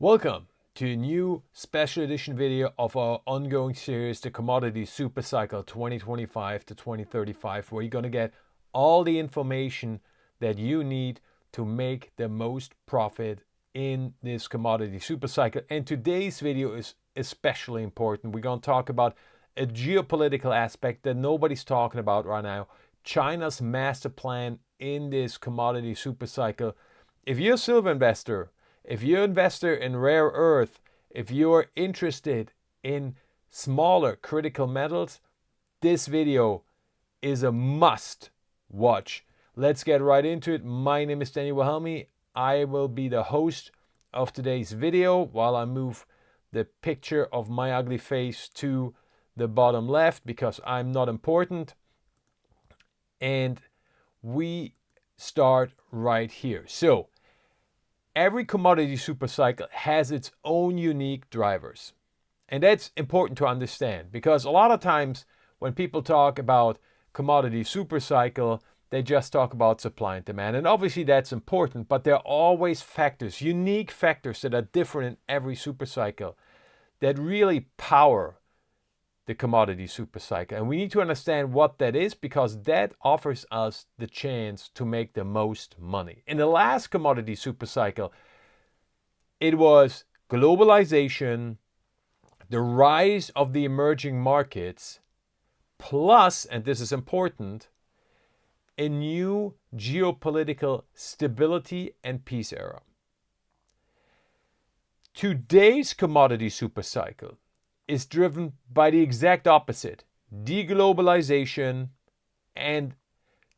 Welcome to a new special edition video of our ongoing series, the Commodity Supercycle 2025 to 2035, where you're going to get all the information that you need to make the most profit in this commodity supercycle. And today's video is especially important. We're going to talk about a geopolitical aspect that nobody's talking about right now, China's master plan in this commodity supercycle. If you're a silver investor, if you're an investor in rare earth, if you're interested in smaller critical metals, this video is a must watch. Let's get right into it. My name is Daniel Wilhelmi. I will be the host of today's video while I move the picture of my ugly face to the bottom left because I'm not important. And we start right here. So, every commodity supercycle has its own unique drivers. And that's important to understand because a lot of times when people talk about commodity supercycle, they just talk about supply and demand. And obviously that's important, but there are always factors, unique factors that are different in every supercycle that really power the commodity supercycle. And we need to understand what that is because that offers us the chance to make the most money. In the last commodity supercycle, it was globalization, the rise of the emerging markets, plus, and this is important, a new geopolitical stability and peace era. Today's commodity supercycle is driven by the exact opposite, deglobalization and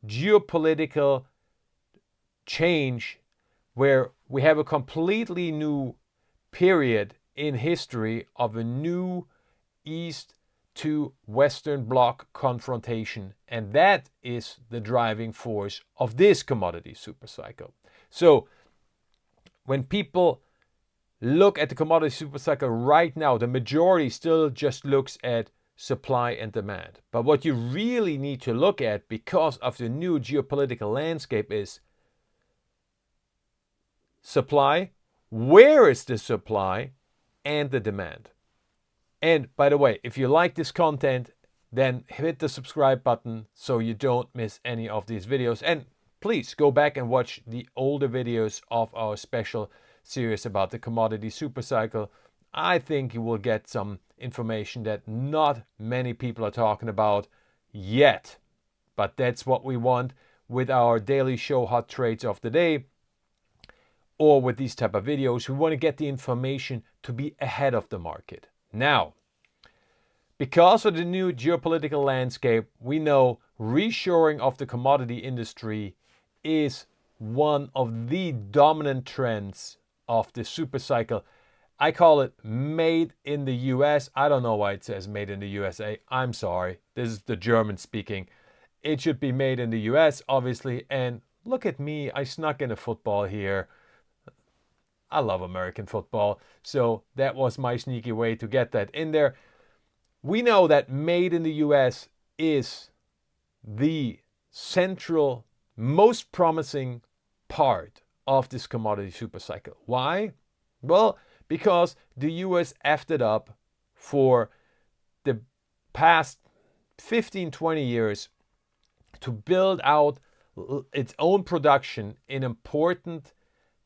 geopolitical change, where we have a completely new period in history of a new East to Western bloc confrontation. And that is the driving force of this commodity supercycle. So when people look at the commodity supercycle right now, the majority still just looks at supply and demand. But what you really need to look at because of the new geopolitical landscape is supply, where is the supply, and the demand. And by the way, if you like this content, then hit the subscribe button so you don't miss any of these videos. And please go back and watch the older videos of our special series about the commodity supercycle. I think you will get some information that not many people are talking about yet. But that's what we want with our daily show Hot Trades of the Day or with these type of videos. We want to get the information to be ahead of the market. Now, because of the new geopolitical landscape, we know reshoring of the commodity industry is one of the dominant trends of the supercycle. I call it made in the US. I don't know why it says made in the USA. I'm sorry. This is the German speaking. It should be made in the US, obviously. And look at me. I snuck in a football here. I love American football. So that was my sneaky way to get that in there. We know that made in the US is the central, most promising part of this commodity supercycle. Why? Well, because the US effed it up for the past 15, 20 years to build out its own production in important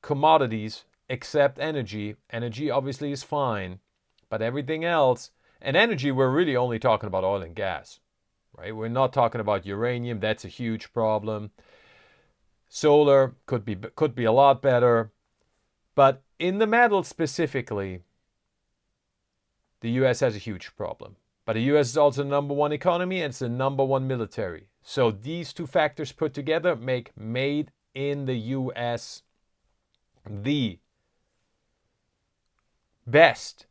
commodities except energy. Energy obviously is fine, but everything else, and energy we're really only talking about oil and gas, right? We're not talking about uranium. That's a huge problem. Solar could be a lot better. But in the metals specifically, the US has a huge problem. But the US is also the number one economy and it's the number one military. So these two factors put together make made in the US the best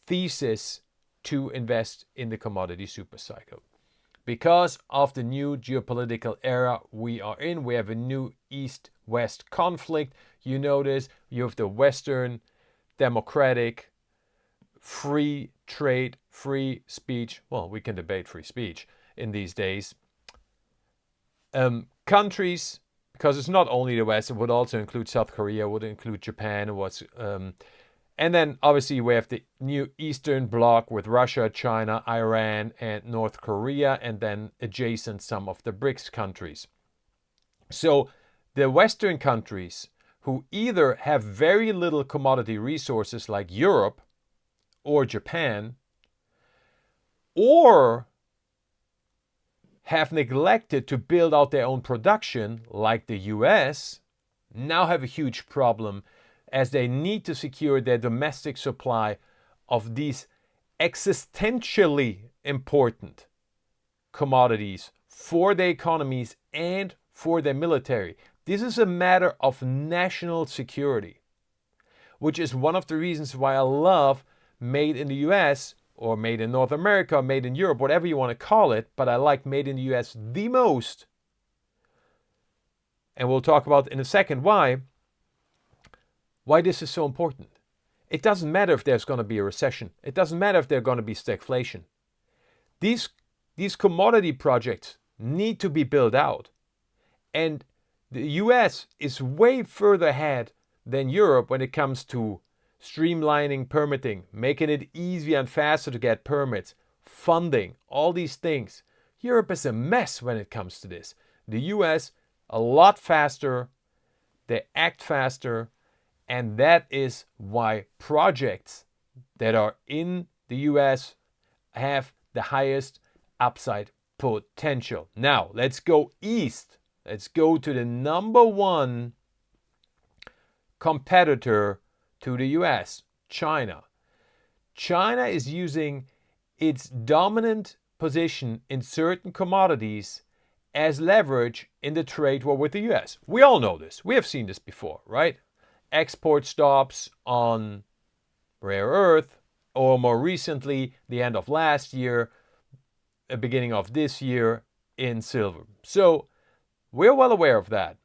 thesis to invest in the commodity supercycle. Because of the new geopolitical era we are in, we have a new East-West conflict. You notice you have the Western democratic, free trade, free speech. Well, we can debate free speech in these days. Countries, because it's not only the West, it would also include South Korea, it would include Japan, it was And then obviously we have the new Eastern Bloc with Russia, China, Iran, and North Korea, and then adjacent some of the BRICS countries. So the Western countries who either have very little commodity resources like Europe or Japan, or have neglected to build out their own production like the US, now have a huge problem as they need to secure their domestic supply of these existentially important commodities for their economies and for their military. This is a matter of national security, which is one of the reasons why I love Made in the US or Made in North America, Made in Europe, whatever you want to call it, but I like Made in the US the most. And we'll talk about in a second why this is so important. It doesn't matter if there's going to be a recession. It doesn't matter if there's going to be stagflation. These commodity projects need to be built out. And the US is way further ahead than Europe when it comes to streamlining permitting, making it easier and faster to get permits, funding, all these things. Europe is a mess when it comes to this. The US, a lot faster, they act faster, and that is why projects that are in the US have the highest upside potential. Now, let's go east. Let's go to the number one competitor to the US, China. China is using its dominant position in certain commodities as leverage in the trade war with the US. We all know this. We have seen this before, right? Export stops on rare earth, or more recently, the end of last year, beginning of this year, in silver. So we're well aware of that.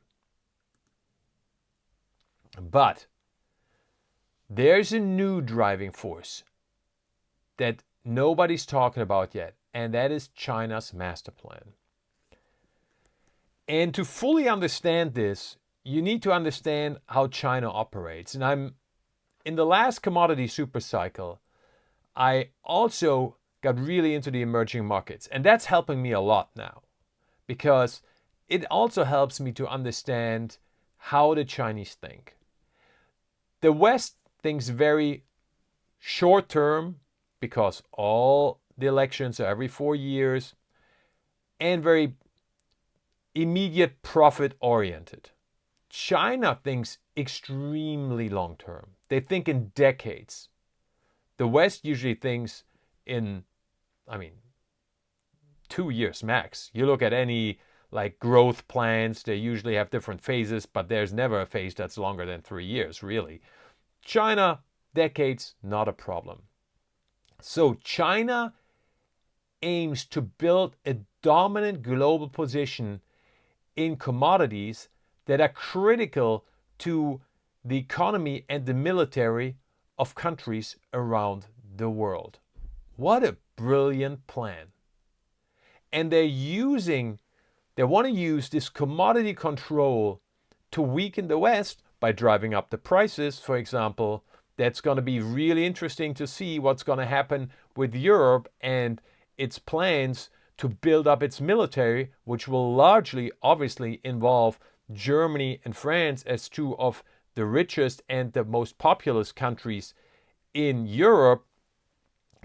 But there's a new driving force that nobody's talking about yet, and that is China's master plan. And to fully understand this, you need to understand how China operates. And in the last commodity supercycle, I also got really into the emerging markets. And that's helping me a lot now, because it also helps me to understand how the Chinese think. The West thinks very short term, because all the elections are every 4 years, and very immediate profit oriented. China thinks extremely long term. They think in decades. The West usually thinks in, 2 years max. You look at any like growth plans, they usually have different phases, but there's never a phase that's longer than 3 years, really. China, decades, not a problem. So China aims to build a dominant global position in commodities that are critical to the economy and the military of countries around the world. What a brilliant plan. And they want to use this commodity control to weaken the West by driving up the prices, for example. That's going to be really interesting to see what's going to happen with Europe and its plans to build up its military, which will largely, obviously, involve Germany and France as two of the richest and the most populous countries in Europe.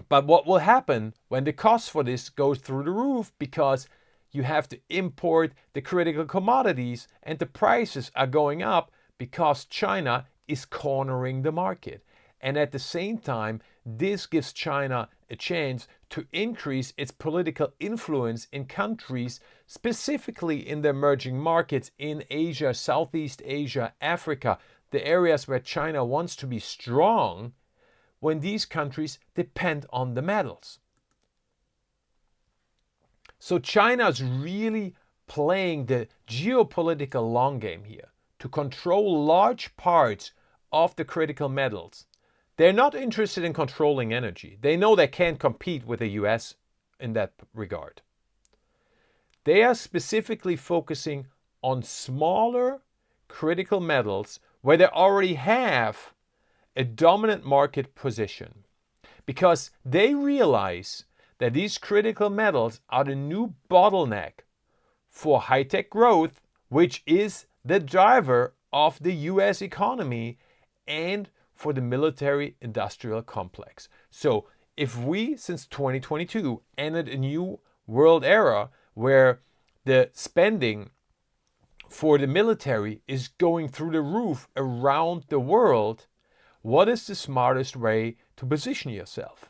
But what will happen when the cost for this goes through the roof, because you have to import the critical commodities and the prices are going up because China is cornering the market. And at the same time, this gives China a chance to increase its political influence in countries, specifically in the emerging markets in Asia, Southeast Asia, Africa, the areas where China wants to be strong, when these countries depend on the metals. So China is really playing the geopolitical long game here to control large parts of the critical metals. They're not interested in controlling energy. They know they can't compete with the US in that regard. They are specifically focusing on smaller critical metals where they already have a dominant market position because they realize that these critical metals are the new bottleneck for high-tech growth, which is the driver of the US economy and for the military-industrial complex. So if we, since 2022, entered a new world era where the spending for the military is going through the roof around the world, what is the smartest way to position yourself?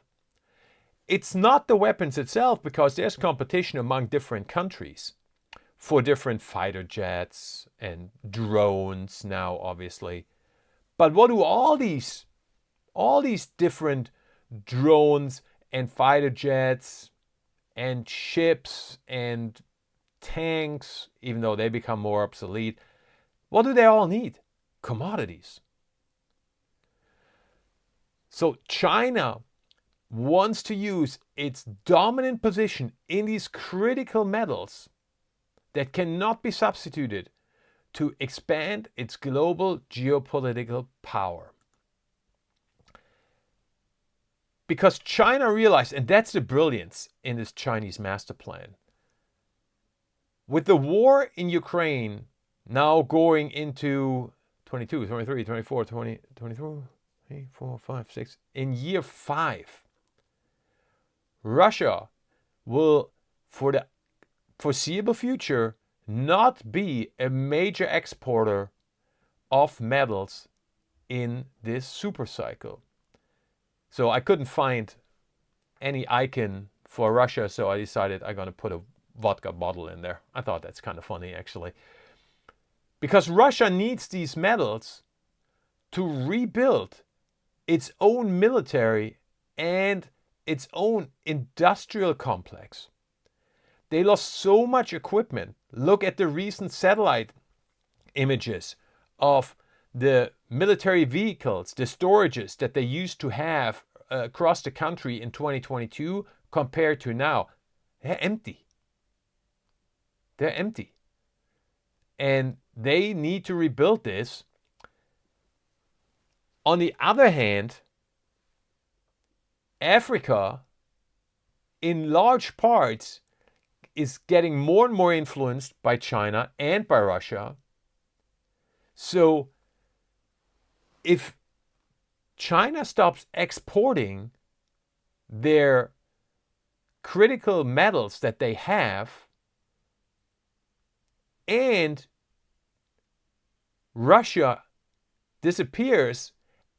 It's not the weapons itself, because there's competition among different countries for different fighter jets and drones now, obviously. But what do all these different drones and fighter jets and ships and tanks, even though they become more obsolete, what do they all need? Commodities. So China wants to use its dominant position in these critical metals that cannot be substituted to expand its global geopolitical power. Because China realized, and that's the brilliance in this Chinese master plan, with the war in Ukraine now going into 22, 23, 24, 20, 23, 4, 5, 6, in year 5, Russia will, for the foreseeable future, not be a major exporter of metals in this supercycle. So I couldn't find any icon for Russia, so I decided I'm going to put a vodka bottle in there. I thought that's kind of funny, actually. Because Russia needs these metals to rebuild its own military and its own industrial complex. They lost so much equipment. Look at the recent satellite images of the military vehicles, the storages that they used to have across the country in 2022 compared to now. They're empty. They're empty. And they need to rebuild this. On the other hand, Africa, in large parts, is getting more and more influenced by China and by Russia. So if China stops exporting their critical metals that they have, and Russia disappears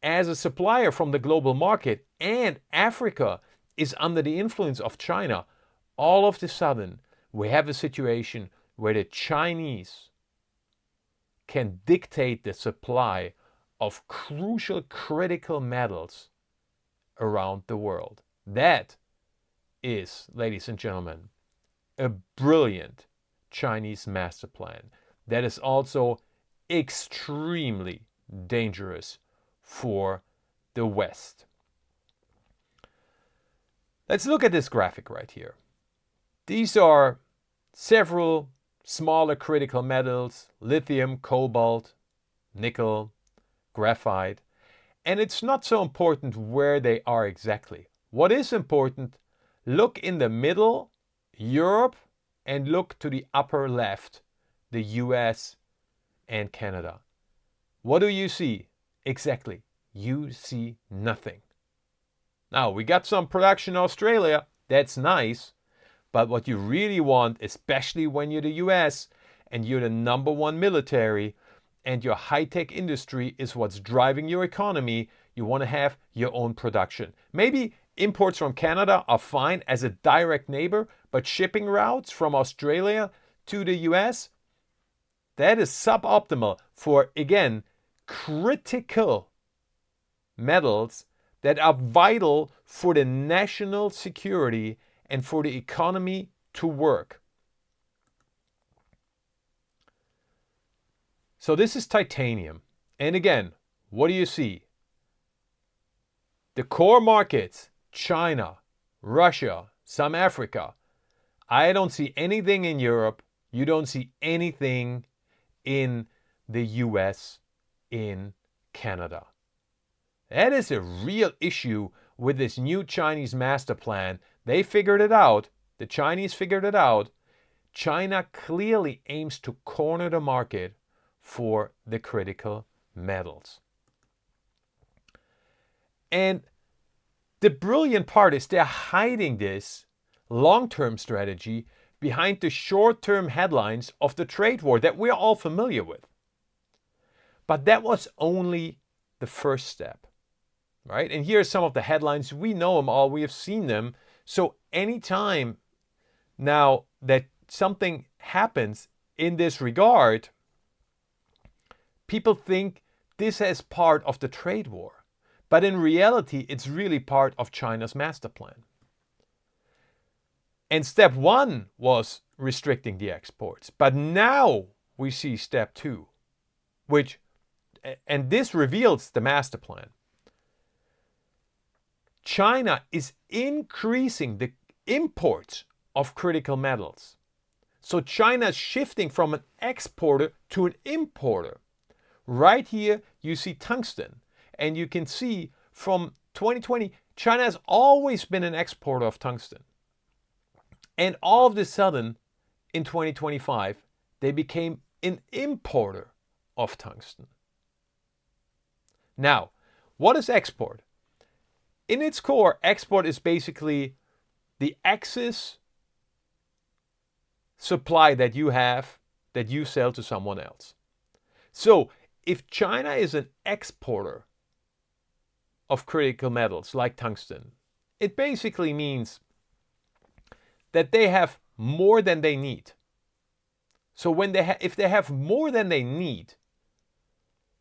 as a supplier from the global market, and Africa is under the influence of China, all of a sudden we have a situation where the Chinese can dictate the supply of crucial critical metals around the world. That is, ladies and gentlemen, a brilliant Chinese master plan that is also extremely dangerous for the West. Let's look at this graphic right here. These are several smaller critical metals: lithium, cobalt, nickel, graphite. And it's not so important where they are exactly. What is important, look in the middle, Europe, and look to the upper left, the US and Canada. What do you see? Exactly, you see nothing. Now, we got some production in Australia, that's nice, but what you really want, especially when you're the US and you're the #1 military and your high-tech industry is what's driving your economy, you want to have your own production. Maybe imports from Canada are fine as a direct neighbor, but shipping routes from Australia to the US, that is suboptimal for, again, critical metals that are vital for the national security and for the economy to work. So this is titanium. And again, what do you see? The core markets, China, Russia, some Africa. I don't see anything in Europe. You don't see anything in the US, in Canada. That is a real issue with this new Chinese master plan. They figured it out. The Chinese figured it out. China clearly aims to corner the market for the critical metals. And the brilliant part is they're hiding this long-term strategy behind the short-term headlines of the trade war that we're all familiar with. But that was only the first step, right? And here are some of the headlines. We know them all. We have seen them. So anytime now that something happens in this regard, people think this is part of the trade war. But in reality, it's really part of China's master plan. And step one was restricting the exports. But now we see step two, and this reveals the master plan. China is increasing the imports of critical metals. So China is shifting from an exporter to an importer. Right here, you see tungsten. And you can see from 2020, China has always been an exporter of tungsten. And all of a sudden, in 2025, they became an importer of tungsten. Now, what is export? In its core, export is basically the excess supply that you have that you sell to someone else. So, if China is an exporter of critical metals like tungsten, it basically means that they have more than they need. So if they have more than they need,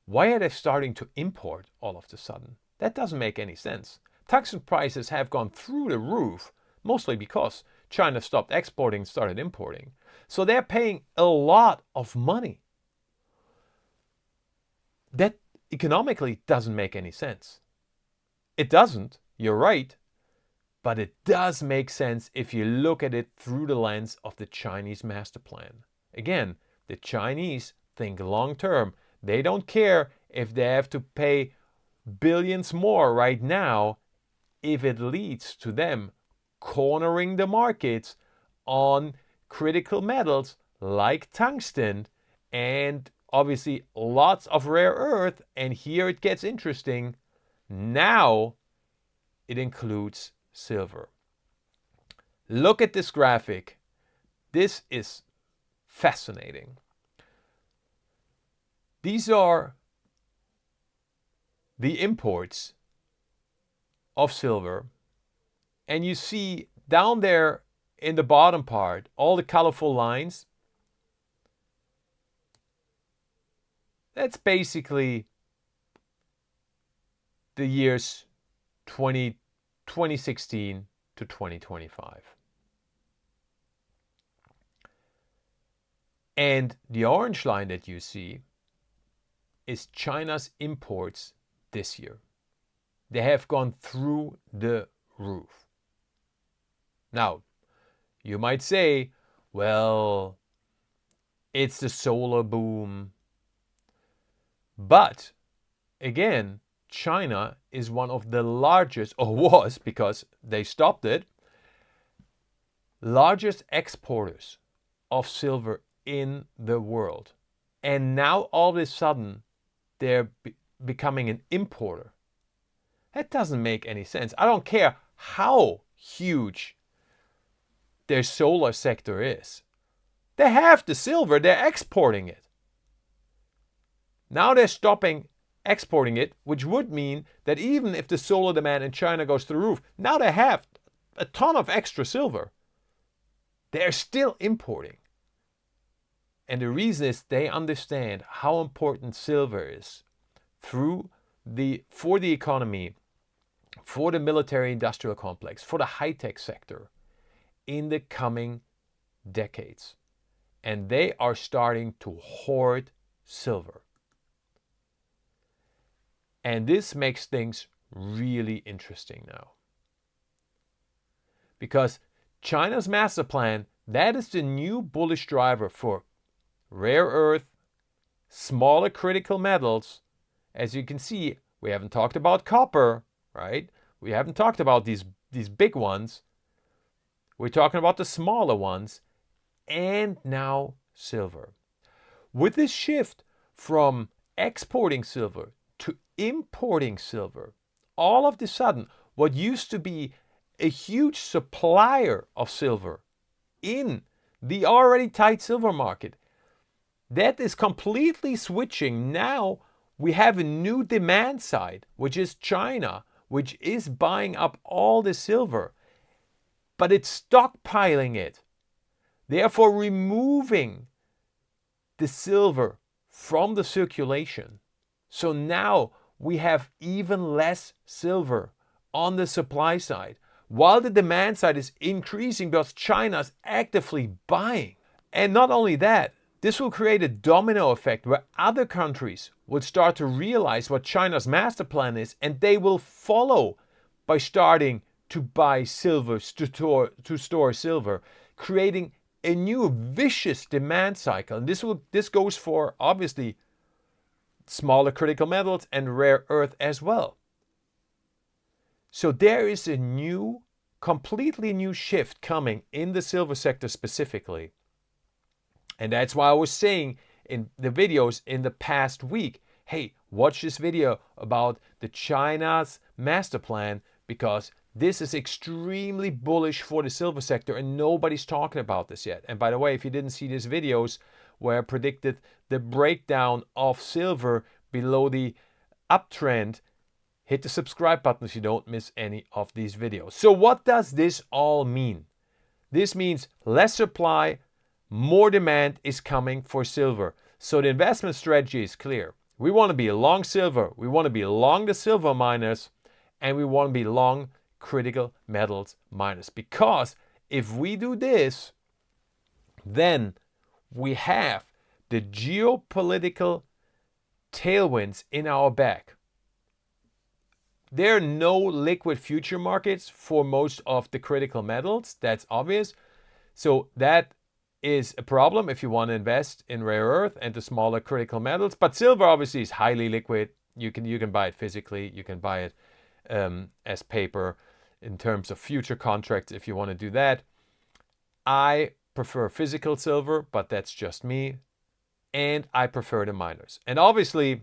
why are they starting to import all of a sudden? That doesn't make any sense. Tungsten prices have gone through the roof, mostly because China stopped exporting and started importing. So they're paying a lot of money. That economically doesn't make any sense. It doesn't, you're right, but it does make sense if you look at it through the lens of the Chinese master plan. Again, the Chinese think long term. They don't care if they have to pay billions more right now if it leads to them cornering the markets on critical metals like tungsten and obviously lots of rare earth. And here it gets interesting. Now it includes silver. Look at this graphic. This is fascinating. These are the imports of silver. And you see down there in the bottom part, all the colorful lines. That's basically the years 2016 to 2025. And the orange line that you see is China's imports this year. They have gone through the roof. Now, you might say, well, it's the solar boom. But again, China is one of the largest, or was because they stopped it, largest exporters of silver in the world. And now all of a sudden, they're becoming an importer. That doesn't make any sense. I don't care how huge their solar sector is. They have the silver, they're exporting it. Now they're stopping exporting it, which would mean that even if the solar demand in China goes through the roof, now they have a ton of extra silver. They're still importing. And the reason is they understand how important silver is for the economy, for the military industrial complex, for the high-tech sector in the coming decades. And they are starting to hoard silver. And this makes things really interesting now. Because China's master plan, that is the new bullish driver for rare earth, smaller critical metals. As you can see, We haven't talked about copper, right? We haven't talked about these big ones. We're talking about the smaller ones, and now silver. With this shift from exporting silver to importing silver, all of a sudden, what used to be a huge supplier of silver in the already tight silver market, that is completely switching. Now we have a new demand side, which is China, which is buying up all the silver, but it's stockpiling it, therefore removing the silver from the circulation. So now we have even less silver on the supply side, while the demand side is increasing because China's actively buying. And not only that, this will create a domino effect where other countries will start to realize what China's master plan is, and they will follow by starting to buy silver, to store silver, creating a new vicious demand cycle. And this goes for obviously smaller critical metals and rare earth as well. So there is a new, completely new shift coming in the silver sector specifically. And that's why I was saying in the videos in the past week, hey, watch this video about the China's master plan, because this is extremely bullish for the silver sector and nobody's talking about this yet. And by the way, if you didn't see these videos where I predicted the breakdown of silver below the uptrend, hit the subscribe button so you don't miss any of these videos. So what does this all mean? This means less supply, more demand is coming for silver. So the investment strategy is clear. We want to be long silver, we want to be long the silver miners, and we want to be long critical metals miners. Because if we do this, then we have the geopolitical tailwinds in our back. There are no liquid future markets for most of the critical metals. That's obvious. So that is a problem if you want to invest in rare earth and the smaller critical metals. But silver obviously is highly liquid. You can buy it physically. You can buy it as paper in terms of future contracts if you want to do that. I prefer physical silver, but that's just me. And I prefer the miners. And obviously,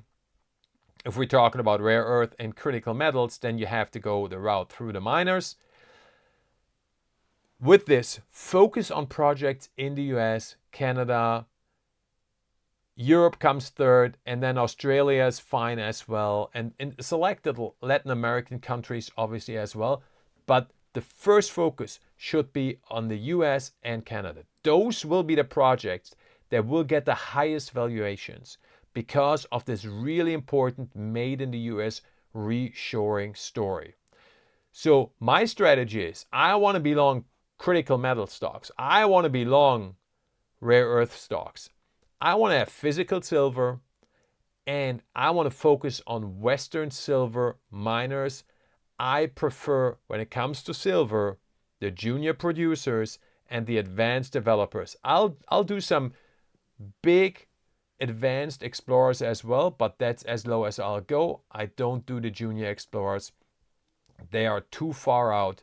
if we're talking about rare earth and critical metals, then you have to go the route through the miners. With this, focus on projects in the US, Canada, Europe comes third, and then Australia is fine as well, and selected Latin American countries obviously as well. But the first focus should be on the US and Canada. Those will be the projects that will get the highest valuations because of this really important made in the US reshoring story. So my strategy is I want to be long critical metal stocks. I want to be long rare earth stocks. I want to have physical silver, and I want to focus on Western silver miners. I prefer, when it comes to silver, the junior producers and the advanced developers. I'll do some big advanced explorers as well, but that's as low as I'll go. I don't do the junior explorers. They are too far out.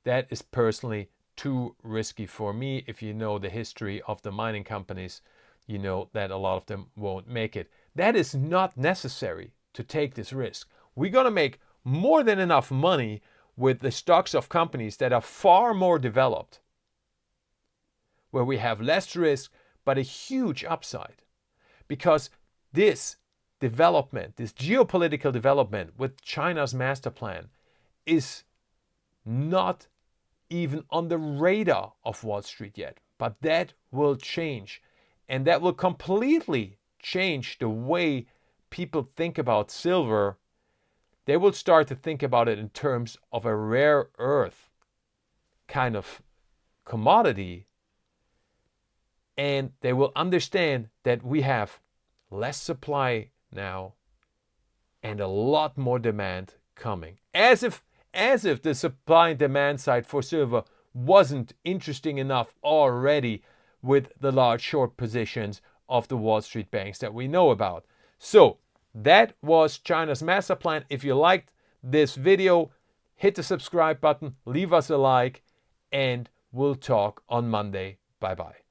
That is personally too risky for me. If you know the history of the mining companies, you know that a lot of them won't make it. That is not necessary to take this risk. We're going to make more than enough money with the stocks of companies that are far more developed, where we have less risk but a huge upside. Because this development, this geopolitical development with China's master plan is not even on the radar of Wall Street yet. But that will change. And that will completely change the way people think about silver. They will start to think about it in terms of a rare earth kind of commodity. And they will understand that we have less supply now and a lot more demand coming. As if the supply and demand side for silver wasn't interesting enough already with the large short positions of the Wall Street banks that we know about. So That was China's master plan. If you liked this video, hit the subscribe button, leave us a like, and we'll talk on Monday. Bye-bye.